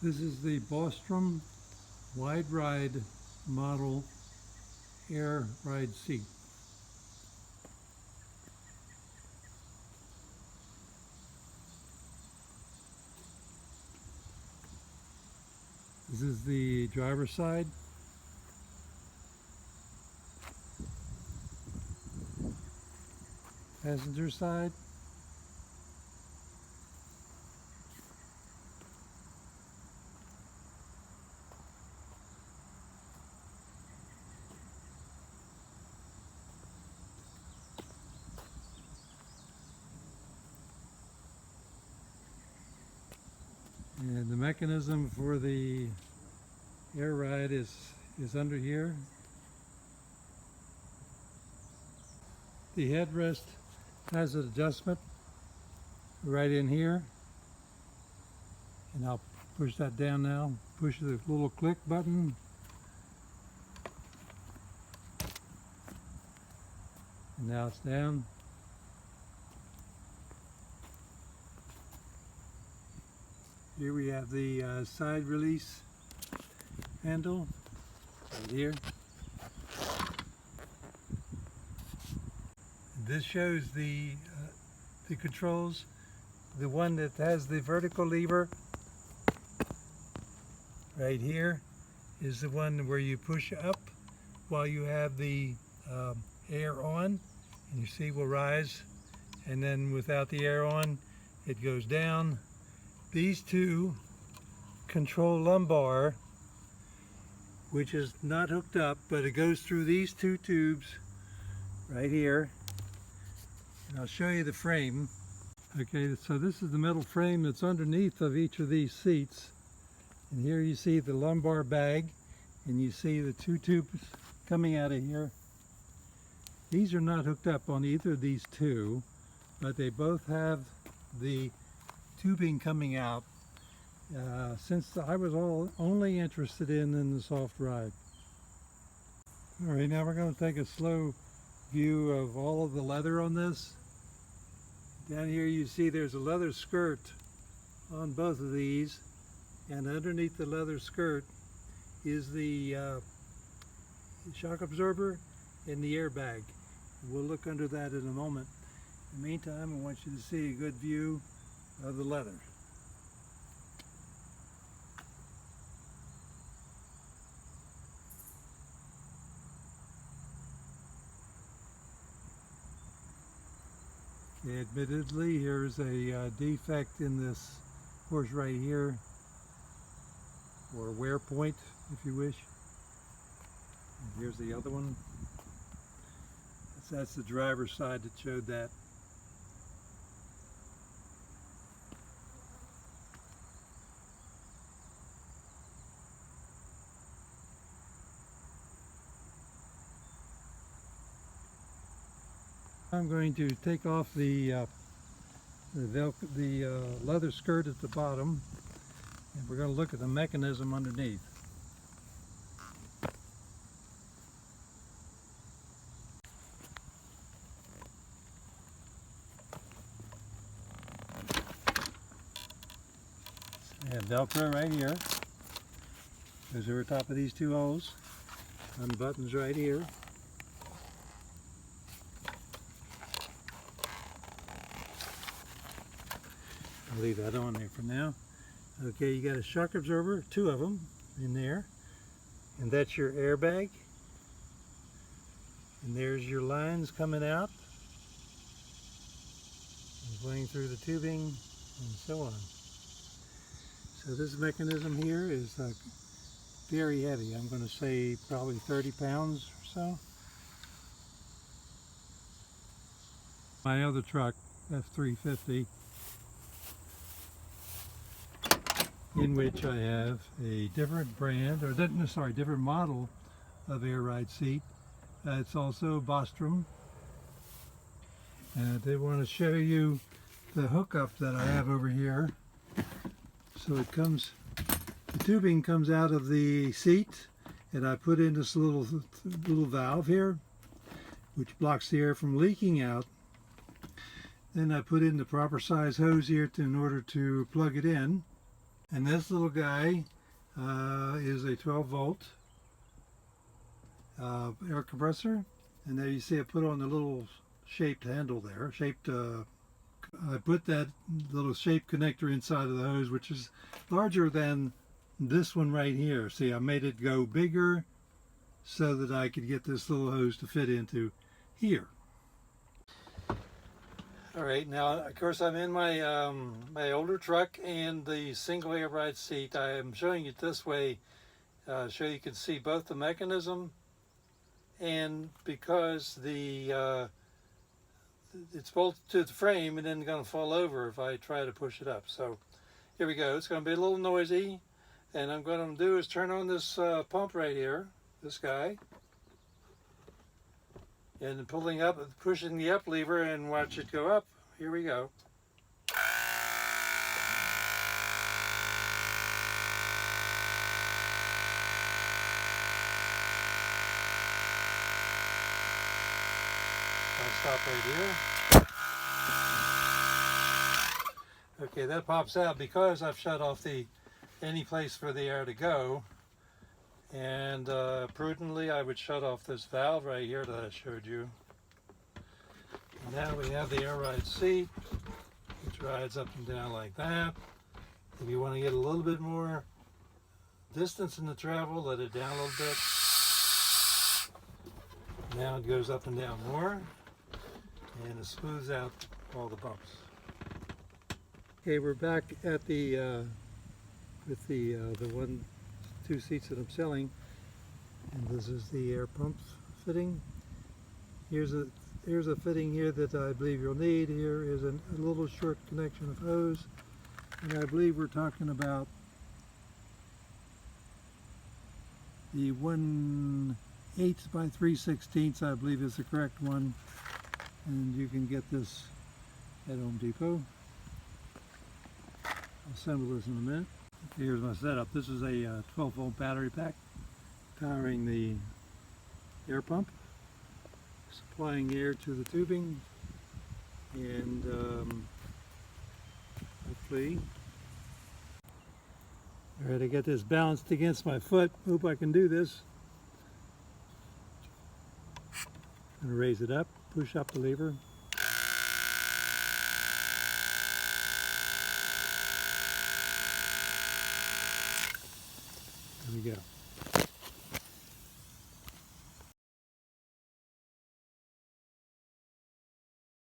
This is the Bostrom AirRide model AirRide seat. This is the driver's side. Passenger side. And the mechanism for the AirRide is under here. The headrest has an adjustment right in here, and I'll push that down now. Push the little click button, and now it's down. Here we have the side release handle right here. This shows the controls. The one that has the vertical lever right here is the one where you push up while you have the air on, and you see will rise, and then without the air on it goes down. These two control lumbar, which is not hooked up, but it goes through these two tubes right here. And I'll show you the frame. Okay, so this is the metal frame that's underneath of each of these seats. And here you see the lumbar bag, and you see the two tubes coming out of here. These are not hooked up on either of these two, but they both have the tubing coming out, since I was only interested in the soft ride. All right, now we're going to take a slow view of all of the leather on this. Down here you see there's a leather skirt on both of these, and underneath the leather skirt is the shock absorber and the airbag. We'll look under that in a moment. In the meantime, I want you to see a good view of the leather. Okay, admittedly, here's a defect in this course right here, or wear point, if you wish. And here's the other one. That's the driver's side that showed that. I'm going to take off the leather skirt at the bottom, and we're going to look at the mechanism underneath. I have Velcro right here. Goes over top of these two holes. And buttons right here. I'll leave that on there for now. Okay, you got a shock absorber, two of them in there, and that's your airbag. And there's your lines coming out, and going through the tubing, and so on. So this mechanism here is very heavy. I'm going to say probably 30 pounds or so. My other truck, F350, in which I have a different brand, or different model of AirRide seat. It's also Bostrom. And they want to show you the hookup that I have over here. So it comes, the tubing comes out of the seat, and I put in this little valve here, which blocks the air from leaking out. Then I put in the proper size hose here in order to plug it in. And this little guy is a 12-volt air compressor. And there you see I put on the little shaped handle there. I put that little shaped connector inside of the hose, which is larger than this one right here. See, I made it go bigger so that I could get this little hose to fit into here. All right, now of course I'm in my my older truck and the single air ride seat. I am showing it this way so you can see both the mechanism, and because it's bolted to the frame and then going to fall over if I try to push it up. So here we go. It's going to be a little noisy, and I'm going to do is turn on this pump right here, this guy, and pushing the up lever and watch it go up. Here we go. I'll stop right here. Okay, that pops out because I've shut off any place for the air to go. And prudently, I would shut off this valve right here that I showed you. And now we have the air ride seat, which rides up and down like that. If you want to get a little bit more distance in the travel, let it down a little bit. Now it goes up and down more, and it smooths out all the bumps. Okay, we're back at with the two seats that I'm selling, and this is the air pump fitting. Here's a fitting here that I believe you'll need. Here is a little short connection of hose, and I believe we're talking about the 1/8 by 3/16, I believe is the correct one, and you can get this at Home Depot. I'll assemble this in a minute. Okay, here's my setup. This is a 12-volt battery pack powering the air pump, supplying air to the tubing, and hopefully, all right, I got this balanced against my foot. Hope I can do this. I'm going to raise it up, push up the lever. There we go.